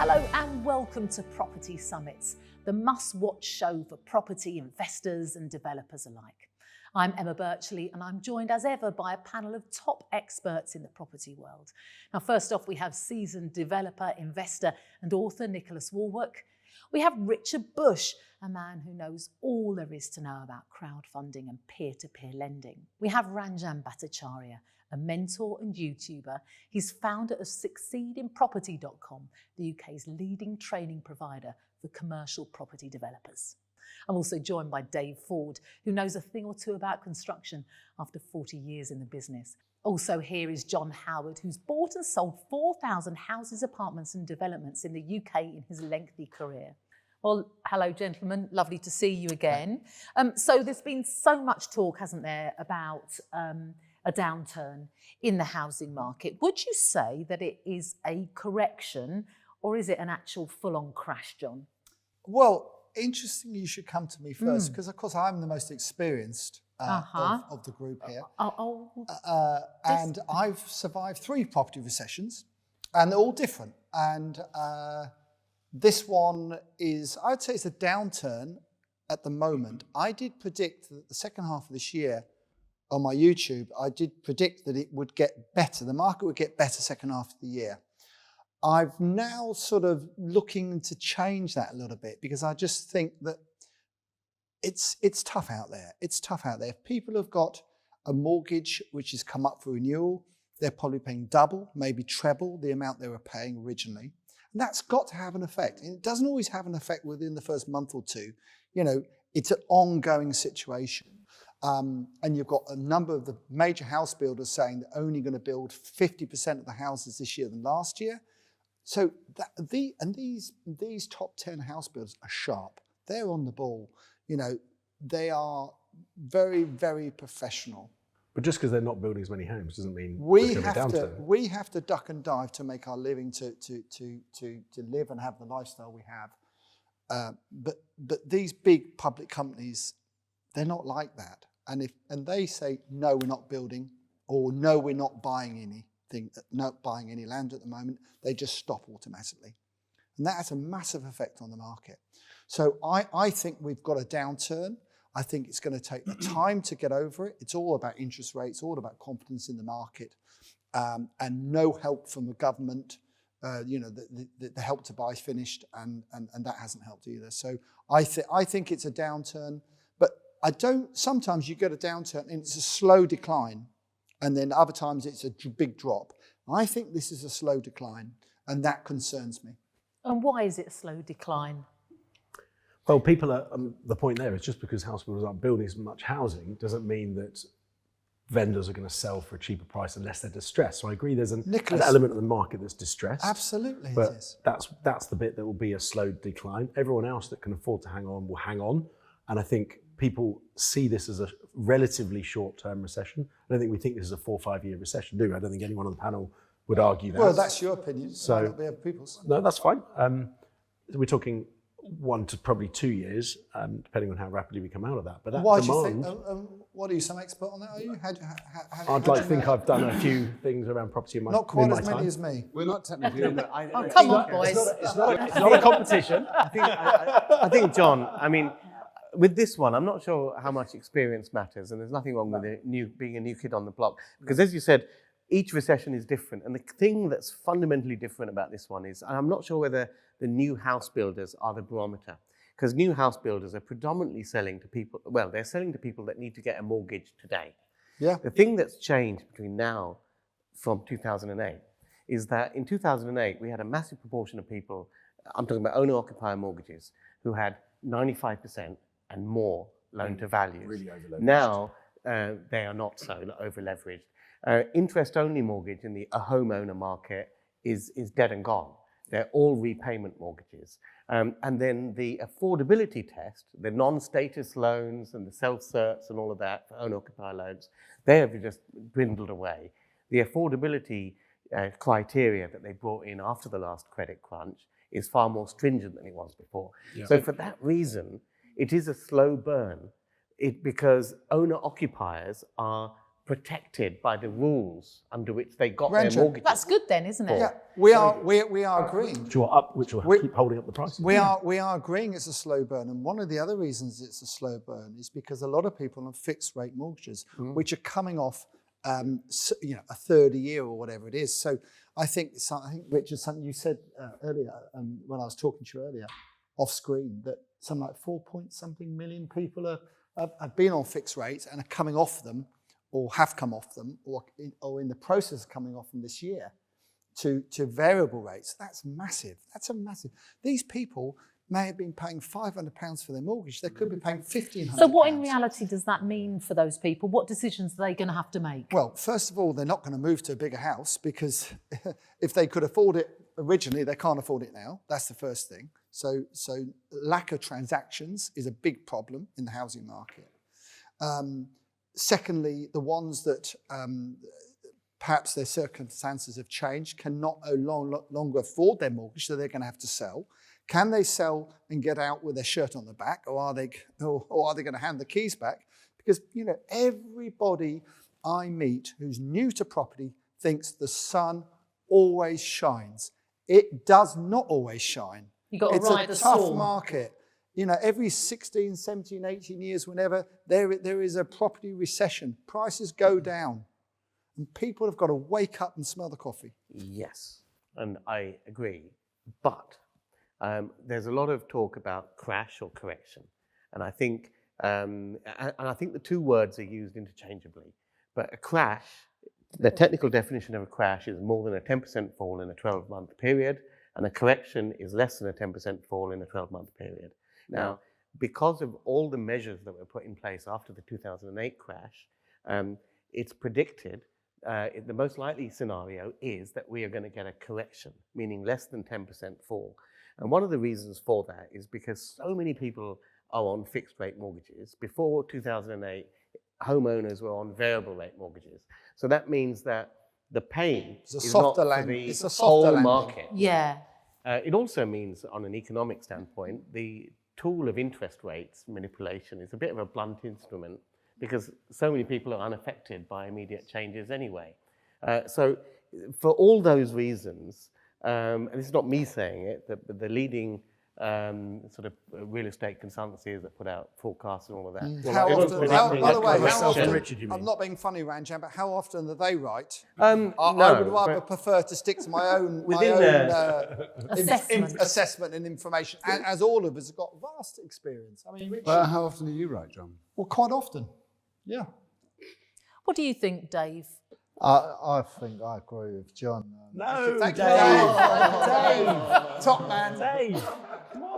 Hello and welcome to Property Summits, the must-watch show for property investors and developers alike. I'm Emma Birchley and I'm joined as ever by a panel of top experts in the property world. Now, first off, we have seasoned developer, investor and author Nicholas Wallwork. We have Richard Bush, a man who knows all there is to know about crowdfunding and peer-to-peer lending. We have Ranjan Bhattacharya, a mentor and YouTuber. He's founder of succeedinproperty.com, the UK's leading training provider for commercial property developers. I'm also joined by Dave Ford, who knows a thing or two about construction after 40 years in the business. Also here is John Howard, who's bought and sold 4,000 houses, apartments and developments in the UK in his lengthy career. Well, hello, gentlemen. Lovely to see you again. So there's been so much talk, hasn't there, about a downturn in the housing market. Would you say that it is a correction or is it an actual full-on crash, John? Well, interesting you should come to me first because, of course, I'm the most experienced of the group here. And I've survived 3 property recessions and they're all different. And this one is, I'd say it's a downturn at the moment. I did predict that the second half of this year on my YouTube, I did predict that it would get better. The market would get better second half of the year. I've now sort of looking to change that a little bit because I just think that it's tough out there. It's tough out there. If people have got a mortgage which has come up for renewal, they're probably paying double, maybe treble the amount they were paying originally. And that's got to have an effect. And it doesn't always have an effect within the first month or two. You know, it's an ongoing situation. And you've got a number of the major house builders saying they're only going to build 50% of the houses this year than last year. So these top 10 house builders are sharp. They're on the ball. You know, they are very, very professional. But just because they're not building as many homes doesn't mean we have to duck and dive to make our living, to live and have the lifestyle we have. But these big public companies, they're not like that. And they say, no, we're not building, or no, we're not buying anything, not buying any land at the moment, they just stop automatically. And that has a massive effect on the market. So I think we've got a downturn. I think it's going to take the time to get over it. It's all about interest rates, all about confidence in the market, and no help from the government. You know, the help to buy is finished, and that hasn't helped either. So I think it's a downturn. Sometimes you get a downturn and it's a slow decline, and then other times it's a big drop. I think this is a slow decline, and that concerns me. And why is it a slow decline? Well, people are, the point there is just because house builders aren't building as much housing doesn't mean that vendors are going to sell for a cheaper price unless they're distressed. So I agree there's an element of the market that's distressed. Absolutely, but it is. That's the bit that will be a slow decline. Everyone else that can afford to hang on will hang on. And I think people see this as a relatively short-term recession. I don't think we think this is a 4 or 5 year recession, do we? I don't think anyone on the panel would argue that. Well, that's your opinion. So people's. No, that's fine. We're talking 1 to probably 2 years, depending on how rapidly we come out of that. But that why demand, do you think? What are you, some expert on that? Are you? I'd like to think I've done a few things around property in my time. Not quite as many as me. We're not technically. Come on, boys. It's not a competition. I think, John. I mean, with this one, I'm not sure how much experience matters, and there's nothing wrong with being a new kid on the block, because as you said, each recession is different. And the thing that's fundamentally different about this one is, and I'm not sure whether the new house builders are the barometer, because new house builders are predominantly selling to people, well, they're selling to people that need to get a mortgage today. Yeah. The thing that's changed between now from 2008 is that in 2008, we had a massive proportion of people, I'm talking about owner-occupier mortgages, who had 95% and more loan to value. Really over-leveraged. Now, they are not so over-leveraged. Interest-only mortgage in the homeowner market is dead and gone. They're all repayment mortgages. And then the affordability test, the non-status loans and the self-certs and all of that for owner-occupier loans, they have just dwindled away. The affordability criteria that they brought in after the last credit crunch is far more stringent than it was before. Yeah. So for that reason, it is a slow burn because owner-occupiers are protected by the rules under which they got their mortgages. That's good then, isn't it? Yeah, we are agreeing. Which will keep holding up the prices. We are agreeing it's a slow burn, and one of the other reasons it's a slow burn is because a lot of people on fixed rate mortgages, which are coming off, a third a year or whatever it is. So I think Richard, something you said earlier when I was talking to you earlier, off screen, that something like 4-point-something million people have been on fixed rates and are coming off them, or have come off them, or in the process of coming off them this year to variable rates. That's massive. That's a massive. These people may have been paying £500 for their mortgage. They could be paying £1,500. So what in reality does that mean for those people? What decisions are they going to have to make? Well, first of all, they're not going to move to a bigger house, because if they could afford it originally, they can't afford it now. That's the first thing. So lack of transactions is a big problem in the housing market. Secondly, the ones that perhaps their circumstances have changed cannot no longer afford their mortgage, so they're going to have to sell. Can they sell and get out with their shirt on the back, or are they going to hand the keys back? Because everybody I meet who's new to property thinks the sun always shines. It does not always shine. You got to ride the storm. It's a tough market. Every 16, 17, 18 years, whenever there is a property recession, prices go down. And people have got to wake up and smell the coffee. Yes, and I agree. But there's a lot of talk about crash or correction. And I think the two words are used interchangeably. But a crash, the technical definition of a crash is more than a 10% fall in a 12-month period, and a correction is less than a 10% fall in a 12-month period. Now, because of all the measures that were put in place after the 2008 crash, it's predicted, the most likely scenario is that we are going to get a correction, meaning less than 10% fall. And one of the reasons for that is because so many people are on fixed rate mortgages. Before 2008, homeowners were on variable rate mortgages. So that means that the pain is not for the whole market. Yeah. It also means, on an economic standpoint, the tool of interest rates manipulation is a bit of a blunt instrument, because so many people are unaffected by immediate changes anyway. So for all those reasons, and this is not me saying it, the leading sort of real estate consultancies that put out forecasts and all of that. By the way, I'm not being funny, Ranjan, but how often are they right? I would rather prefer to stick to my own assessment and information, as all of us have got vast experience. I mean, Richard, how often are you right, John? Well, quite often, yeah. What do you think, Dave? I think I agree with John. No, Dave. Top man. Dave.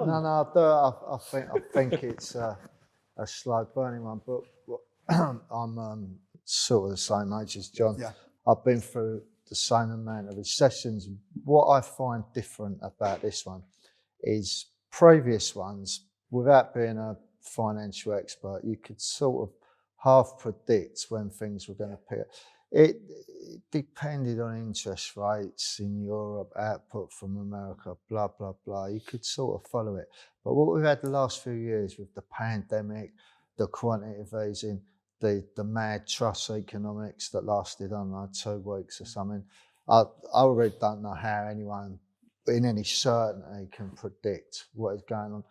No, I do. I think it's a slow burning one, but I'm sort of the same age as John. Yeah. I've been through the same amount of recessions. What I find different about this one is previous ones, without being a financial expert, you could sort of half predict when things were going to pick up. It depended on interest rates in Europe, output from America, blah, blah, blah. You could sort of follow it. But what we've had the last few years with the pandemic, the quantitative easing, the mad trust economics that lasted, I don't know, 2 weeks or something, I really don't know how anyone in any certainty can predict what is going on.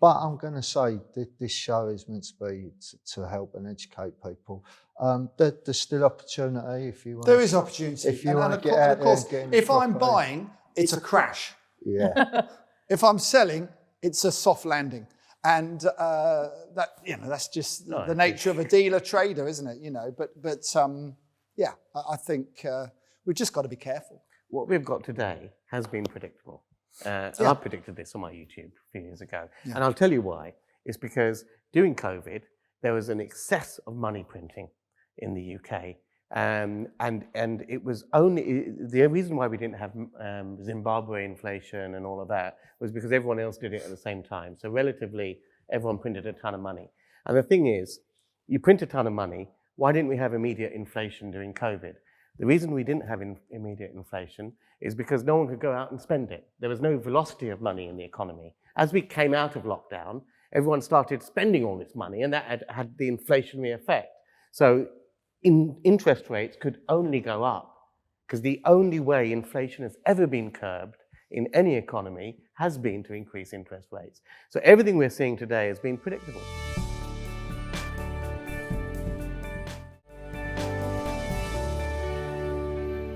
But I'm going to say this show is meant to be to help and educate people. There's still opportunity if you want. There is opportunity. If you want to get out there and get in. If I'm buying, it's a crash. Yeah. If I'm selling, it's a soft landing. And that's just the nature of a dealer trader, isn't it? But I think we've just got to be careful. What we've got today has been predictable. And I predicted this on my YouTube a few years ago. Yeah. And I'll tell you why. It's because during COVID, there was an excess of money printing in the UK. And it was only, the reason why we didn't have Zimbabwe inflation and all of that was because everyone else did it at the same time. So relatively, everyone printed a ton of money. And the thing is, you print a ton of money, why didn't we have immediate inflation during COVID? The reason we didn't have immediate inflation is because no one could go out and spend it. There was no velocity of money in the economy. As we came out of lockdown, everyone started spending all this money, and that had the inflationary effect. So interest rates could only go up, because the only way inflation has ever been curbed in any economy has been to increase interest rates. So everything we're seeing today has been predictable.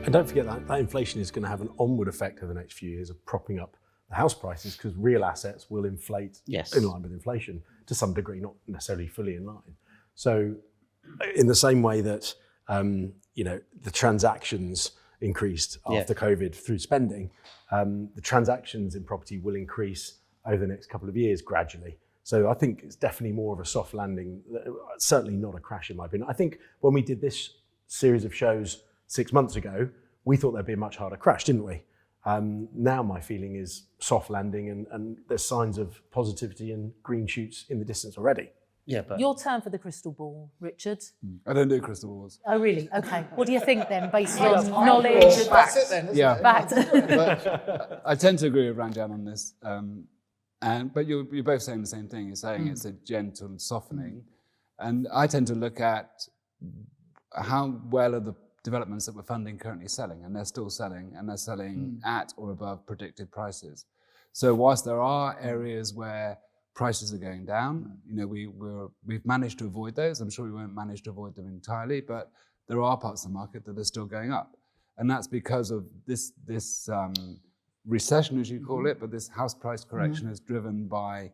And don't forget that inflation is going to have an onward effect over the next few years of propping up the house prices, because real assets will inflate in line with inflation to some degree, not necessarily fully in line. So in the same way that the transactions increased after COVID through spending, the transactions in property will increase over the next couple of years gradually. So I think it's definitely more of a soft landing, certainly not a crash in my opinion. I think when we did this series of shows 6 months ago, we thought there'd be a much harder crash, didn't we? Now my feeling is soft landing, and there's signs of positivity and green shoots in the distance already. Yeah, but Your turn for the crystal ball, Richard. I don't do crystal balls. Oh, really? Okay. What do you think then, based on knowledge? That's it then, isn't it? Fact. But I tend to agree with Ranjan on this. But you're both saying the same thing. You're saying it's a gentle softening. And I tend to look at how well are the developments that we're funding currently selling, and they're still selling, and they're selling at or above predicted prices. So whilst there are areas where prices are going down, we've managed to avoid those. I'm sure we won't manage to avoid them entirely, but there are parts of the market that are still going up. And that's because of this recession, as you call it, but this house price correction is driven by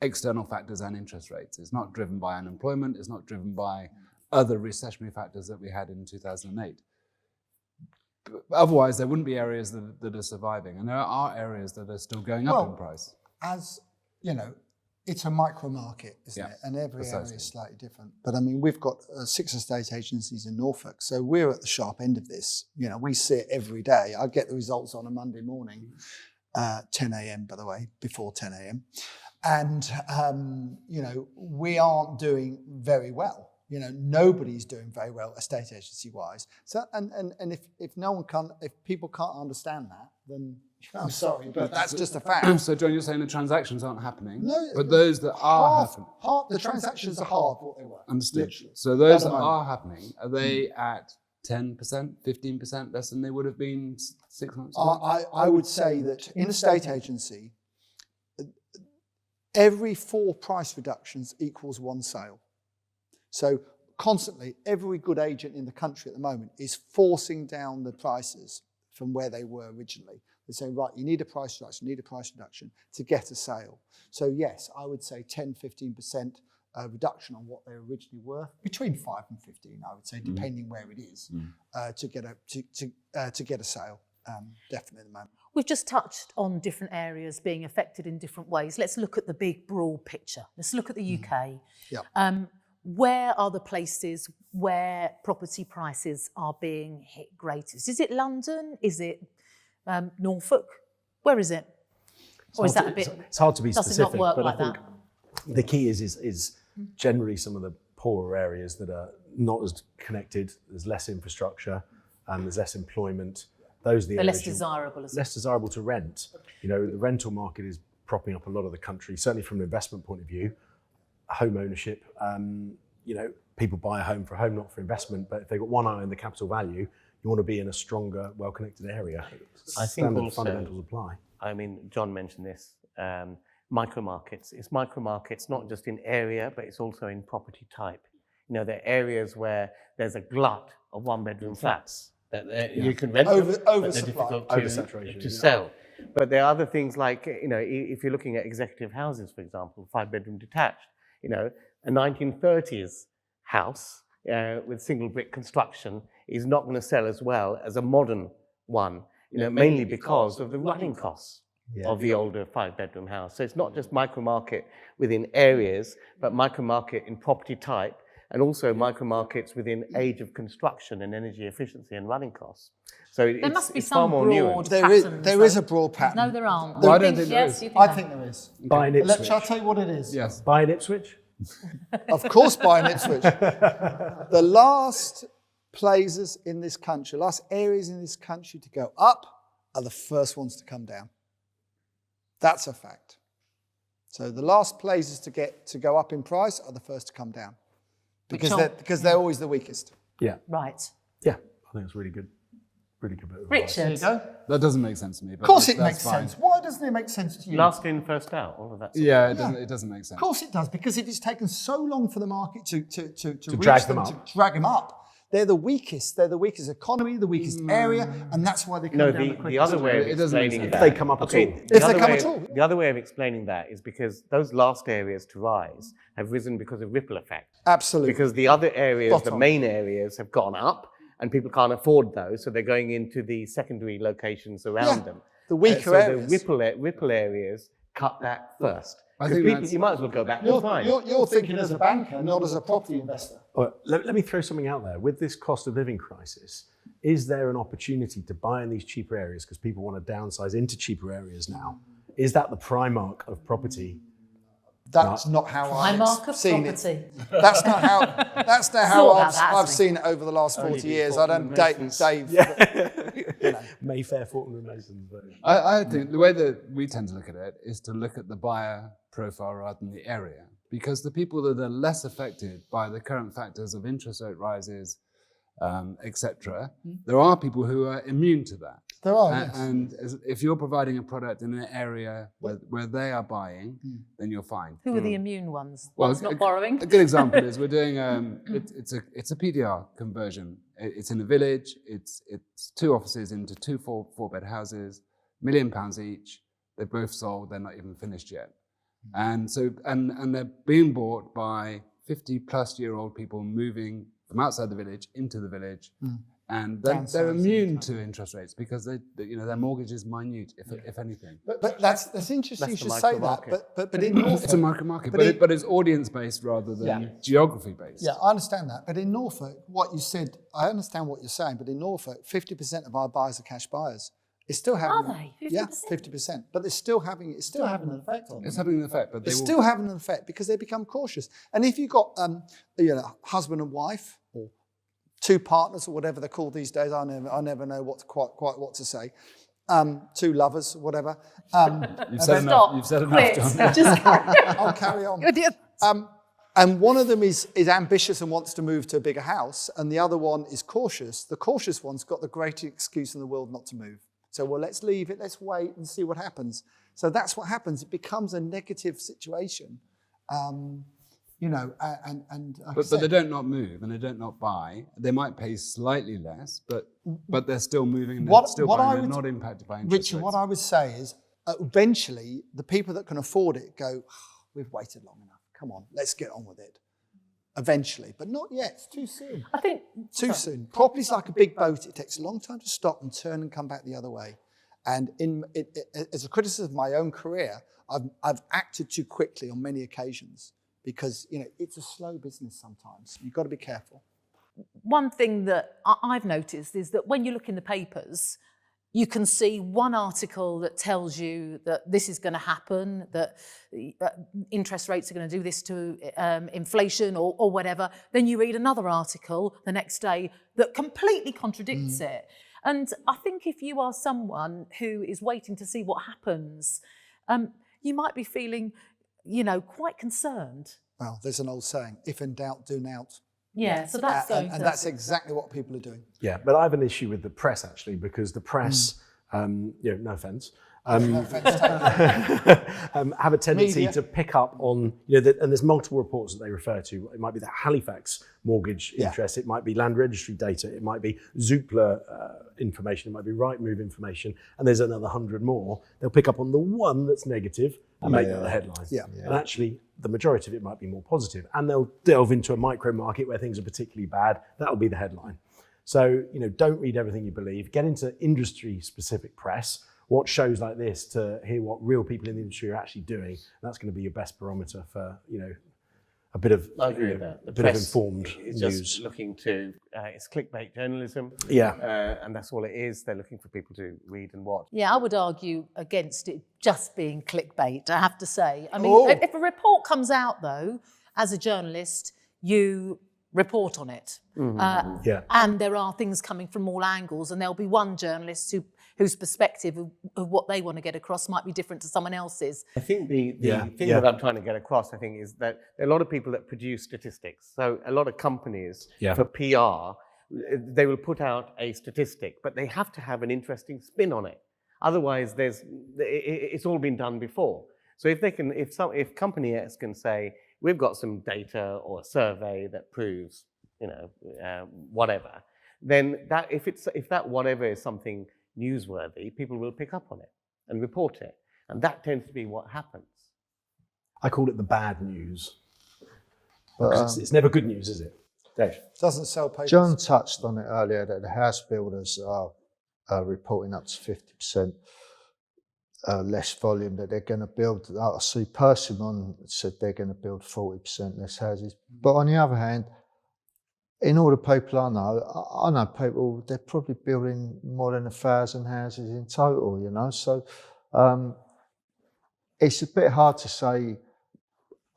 external factors and interest rates. It's not driven by unemployment. It's not driven by other recessionary factors that we had in 2008. But otherwise, there wouldn't be areas that are surviving. And there are areas that are still going up in price. As you know, it's a micro market, isn't it? And every area is slightly different. But I mean, we've got 6 estate agencies in Norfolk, so we're at the sharp end of this. We see it every day. I get the results on a Monday morning, 10 a.m. by the way, before 10 a.m. And we aren't doing very well. Nobody's doing very well estate agency wise. So and if people can't understand that, then I'm sorry, but that's just a fact. So John, you're saying the transactions aren't happening, no, but those that are happening. The transactions are half what they were. Understood. Literally. So those that are happening, are they at 10%, 15% less than they would have been 6 months ago? I would say that in a estate agency, every 4 price reductions equals 1 sale. So constantly, every good agent in the country at the moment is forcing down the prices from where they were originally. They're saying, right, you need a price reduction to get a sale. So yes, I would say 10, 15% reduction on what they originally were, between 5 and 15, I would say, depending where it is, to get a sale. Definitely at the moment. We've just touched on different areas being affected in different ways. Let's look at the big, broad picture. Let's look at the UK. Yeah. Where are the places where property prices are being hit greatest? Is it London? Is it Norfolk? Where is it? Or is that a bit? It's hard to be does specific, it not work but like I think the key is generally some of the poorer areas that are not as connected. There's less infrastructure, there's less employment. Those are the areas less desirable. Less desirable to rent. The rental market is propping up a lot of the country, certainly from an investment point of view. Home ownership, people buy a home for a home, not for investment, but if they've got one eye on the capital value, you want to be in a stronger, well-connected area. I think Standard also, fundamentals apply. I mean, John mentioned this, micro markets. It's micro markets not just in area, but it's also in property type. There are areas where there's a glut of 1-bedroom flats that you can rent them, but they're difficult to sell. But there are other things like, if you're looking at executive houses, for example, 5-bedroom detached, a 1930s house with single brick construction is not going to sell as well as a modern one, mainly because of the running costs of the older 5-bedroom house. So it's not just micro market within areas, but micro market in property type, and also micro markets within age of construction and energy efficiency and running costs. So there must be it's some far more broad nuanced. patterns. There is a broad pattern. No, there aren't. Well, I don't think there yes, is. you think I that? think there is. Buy in Ipswich. Shall I tell you what it is? Yes. Buy in Ipswich? Of course, buy in Ipswich. The last places in this country, last areas in this country to go up are the first ones to come down. That's a fact. So the last places to go up in price are the first to come down, because they're always the weakest. Yeah. Right. Yeah, I think it's really good bit of advice. Richard. There you go. That doesn't make sense to me. But Of course it that's makes fine. sense. Why doesn't it make sense to you? Last in, first out, all of that. Yeah, it doesn't make sense. Of course it does, because if it's taken so long for the market to reach drag them, them to up. drag them up, they're the weakest. They're the weakest economy, the weakest area, and that's why they come No, down the other way of It doesn't make explaining sense. that. If they come up at all. If they come at all. The other way of explaining that is because those last areas to rise have risen because of ripple effect. Absolutely. Because the other areas, Spot the on. main areas, have gone up, and people can't afford those, so they're going into the secondary locations around Yeah, them. the weaker so areas. the ripple areas cut that first. I 'Cause think people, that's- you might as well go back to fine. You're thinking as a banker, not as a property investor. Let me throw something out there. With this cost of living crisis, is there an opportunity to buy in these cheaper areas because people want to downsize into cheaper areas now? Is that the Primark of property? That's not how Primark I've of seen Property. it. That's not how Thought about that, I've hasn't seen it over the last 40 years. I don't before date Masons. Dave. Mayfair, Fortnum and Masons. I think the way that we tend to look at it is to look at the buyer profile rather than the area, because the people that are less affected by the current factors of interest rate rises, etc., there are people who are immune to that. There are, And, yes. and if you're providing a product in an area where they are buying, then you're fine. Who are the immune ones? Well, Ones not borrowing? A good example is we're doing it's a PDR conversion. It's in a village. It's 2 offices into 2 four-bed houses, £1 million each. They're both sold. They're not even finished yet, and so and they're being bought by 50-plus-year-old people moving from outside the village into the village. And they're Downsizing, immune to interest rates because their mortgage is minute, if anything. But that's interesting That's you the should say that. micro-market. But in Norfolk, It's a micro market, But but it's audience based rather than geography based. yeah, I understand that. But in Norfolk, what you said, I understand what you're saying. But in Norfolk, 50% of our buyers are cash buyers. It's still having. Are they? 50%? Yeah, 50%. But it's still having an effect on them. It's having an effect, but It's still having an effect because they become cautious. And if you've got husband and wife or 2 partners or whatever they're called these days, I never know quite what to say. 2 lovers, whatever. You've said Stop. enough. You've said Quit. enough, John. Just carry on. I'll carry on. Idiot. And one of them is ambitious and wants to move to a bigger house, and the other one is cautious. The cautious one's got the greatest excuse in the world not to move. So, well, let's leave it, let's wait and see what happens. So that's what happens. It becomes a negative situation. But they don't not move and they don't not buy. They might pay slightly less, but they're still moving. And they're still buying. They're not impacted by interest Richard, rates. what I would say is, eventually, the people that can afford it go, we've waited long enough. Come on, let's get on with it. Eventually, but not yet. It's too soon. I think Too soon. Property's like a big boat. It takes a long time to stop and turn and come back the other way. And as a criticism of my own career, I've acted too quickly on many occasions because it's a slow business sometimes. You've got to be careful. one thing that I've noticed is that when you look in the papers, you can see one article that tells you that this is going to happen, that interest rates are going to do this to inflation or whatever. Then you read another article the next day that completely contradicts it. And I think if you are someone who is waiting to see what happens, you might be feeling, quite concerned. Well, there's an old saying, if in doubt, do nought. Yeah, so that's going and that's exactly what people are doing. Yeah, but I have an issue with the press actually, because the press, no offence, No offence taken. have a tendency Media. to pick up on, and there's multiple reports that they refer to. It might be the Halifax mortgage interest, it might be land registry data, it might be Zoopla information, it might be Rightmove information, and there's another 100 more. They'll pick up on the one that's negative and make that the headline. Yeah. And actually, the majority of it might be more positive, and they'll delve into a micro market where things are particularly bad. That'll be the headline. So, don't read everything you believe. Get into industry-specific press. Watch shows like this to hear what real people in the industry are actually doing. And that's going to be your best barometer for, a bit of, I agree with that. a bit of informed is news. just looking to, it's clickbait journalism. Yeah. And that's all it is. They're looking for people to read and watch. Yeah, I would argue against it just being clickbait, I have to say. I mean, if a report comes out, though, as a journalist, you report on it. Yeah. And there are things coming from all angles, and there'll be one journalist whose perspective of what they want to get across might be different to someone else's. I think the thing that I'm trying to get across, I think, is that there are a lot of people that produce statistics. So a lot of companies for PR they will put out a statistic, but they have to have an interesting spin on it. Otherwise, it's all been done before. So if company X can say, we've got some data or a survey that proves, whatever, then if that whatever is something newsworthy, people will pick up on it and report it. And that tends to be what happens. I call it the bad news. But, it's never good news, is it? Dave? Doesn't sell papers. John touched on it earlier that the house builders are reporting up to 50% less volume that they're going to build. I see Persimmon said they're going to build 40% less houses. But on the other hand, in all the people I know people, they're probably building more than 1,000 houses in total, So it's a bit hard to say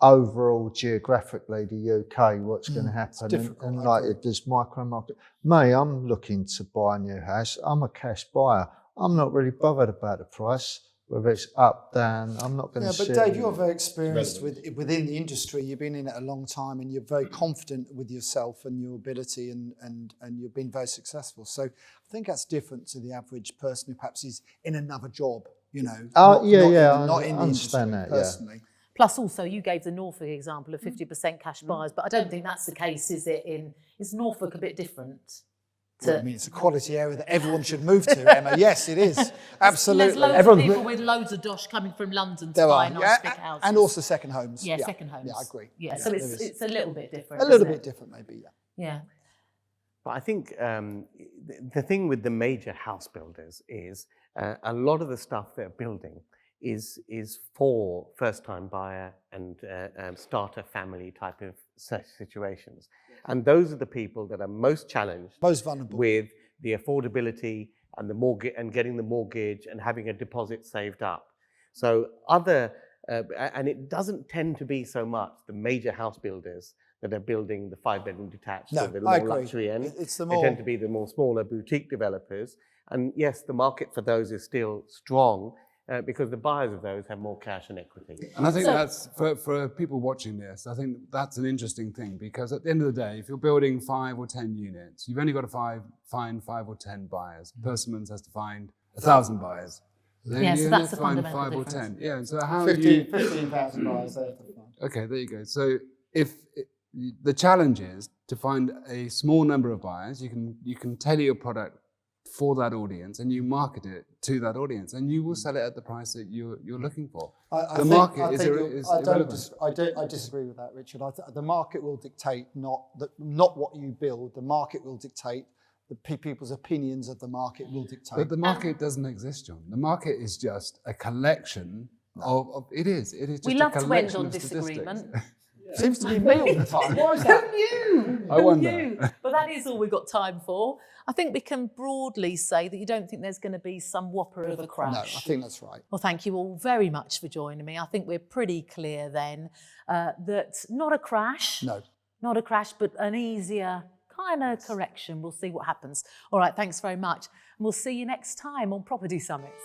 overall geographically the UK what's going to happen and like there's micro market. Me, I'm looking to buy a new house. I'm a cash buyer. I'm not really bothered about the price, whether it's up, down. I'm not going to but Dave, you're very experienced within the industry. You've been in it a long time and you're very confident with yourself and your ability and you've been very successful. So I think that's different to the average person who perhaps is in another job, not in the industry personally. Yeah. Plus, also, you gave the Norfolk example of 50% cash buyers, but I don't think that's the case, is it? Is Norfolk a bit different? It's a quality area that everyone should move to, Emma. Yes, it is. Absolutely. There's loads of people with loads of dosh coming from London to buy nice big houses. And also second homes. Yeah, second homes. Yeah, I agree. Yeah, so it's a little bit different. A little bit different, maybe, yeah. Yeah. But I think the thing with the major house builders is a lot of the stuff they're building is for first-time buyer and starter family type of situations. And those are the people that are most challenged, most vulnerable with the affordability and the mortgage and getting the mortgage and having a deposit saved up. So and it doesn't tend to be so much the major house builders that are building the 5-bedroom detached or the more luxury end. They tend to be the more smaller boutique developers. And yes, the market for those is still strong, because the buyers of those have more cash and equity. And I think that's, for people watching this, I think that's an interesting thing, because at the end of the day, if you're building 5 or 10 units, you've only got to find 5 or 10 buyers. Persimmons has to find 1,000 buyers. Then so that's the fundamental 5 difference. or 10. Yeah, and so how 15,000 buyers there. Okay, there you go. So the challenge is to find a small number of buyers. You can tailor your product for that audience, and you market it to that audience, and you will sell it at the price that you're looking for. I disagree with that, Richard. The market will dictate not what you build. The market will dictate. The people's opinions of the market will dictate. But the market doesn't exist, John. The market is just a collection of it is just we a love collection to end on of disagreement. Seems to be me all the time. Why is that? Who knew? I wonder. But that is all we've got time for. I think we can broadly say that you don't think there's going to be some whopper of a crash. No, I think that's right. Well, thank you all very much for joining me. I think we're pretty clear then that not a crash. No. Not a crash, but an easier kind of correction. We'll see what happens. All right, thanks very much. And we'll see you next time on Property Summits.